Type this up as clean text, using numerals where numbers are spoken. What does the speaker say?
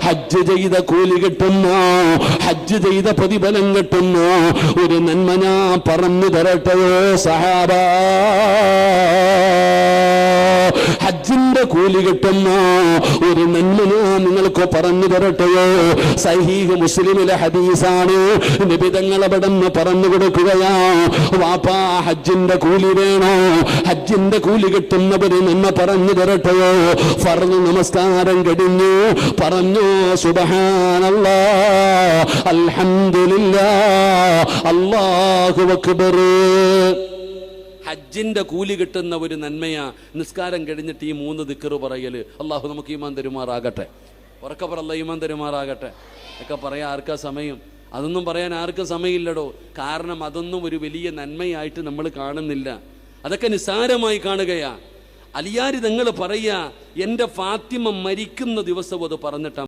ഹജ്ജ് ചെയ്ത കൂലി കിട്ടുന്ന, ഹജ്ജ് ചെയ്ത പ്രതിഫലം കിട്ടുന്ന ഒരു നന്മ ഞാൻ പറഞ്ഞു തരട്ടെയോ സഹാബ? ഹജ്ജിന്റെ കൂലി കിട്ടുന്ന ഒരു നന്മ ഞാൻ നിങ്ങൾക്ക് പറഞ്ഞു തരട്ടെയോ? സഹീഹ് മുസ്ലിമിലെ ഹദീസാണ്. നബി തങ്ങൾ അവിടുന്ന് പറഞ്ഞു കൊടുക്കുകയാ, വാപ്പാ ഹജ്ജിന്റെ കൂലി വേണോ? ഹജ്ജിന്റെ കൂലി കിട്ടുന്നവര് നന്മ പറഞ്ഞു തരട്ടെയോ? ഫർദ് നമസ്കാരം കഴിഞ്ഞു, പറഞ്ഞു സുബ്ഹാനല്ലാഹ്, അൽഹംദുലില്ലാഹ്, അല്ലാഹു അക്ബർ. ഹജ്ജിന്റെ കൂലി കിട്ടുന്ന ഒരു നന്മയാ നിസ്കാരം കഴിഞ്ഞിട്ട് ഈ 3 ദിക്ർ പറയല്. അള്ളാഹു നമുക്ക് ഈമാൻ തരുമാറാകട്ടെ. ഉറക്കെ പറ, അല്ലാഹു ഈമാൻ തരുമാറാകട്ടെ. ഒക്കെ പറയാൻ ആർക്കാ സമയം? അതൊന്നും പറയാൻ ആർക്കും സമയമില്ലടോ. കാരണം അതൊന്നും ഒരു വലിയ നന്മയായിട്ട് നമ്മൾ കാണുന്നില്ല, അതൊക്കെ നിസ്സാരമായി കാണുകയാ. അലിയാരി തങ്ങൾ പറയാ, എൻ്റെ ഫാത്തിമ മരിക്കുന്ന ദിവസം അത് പറഞ്ഞിട്ടാ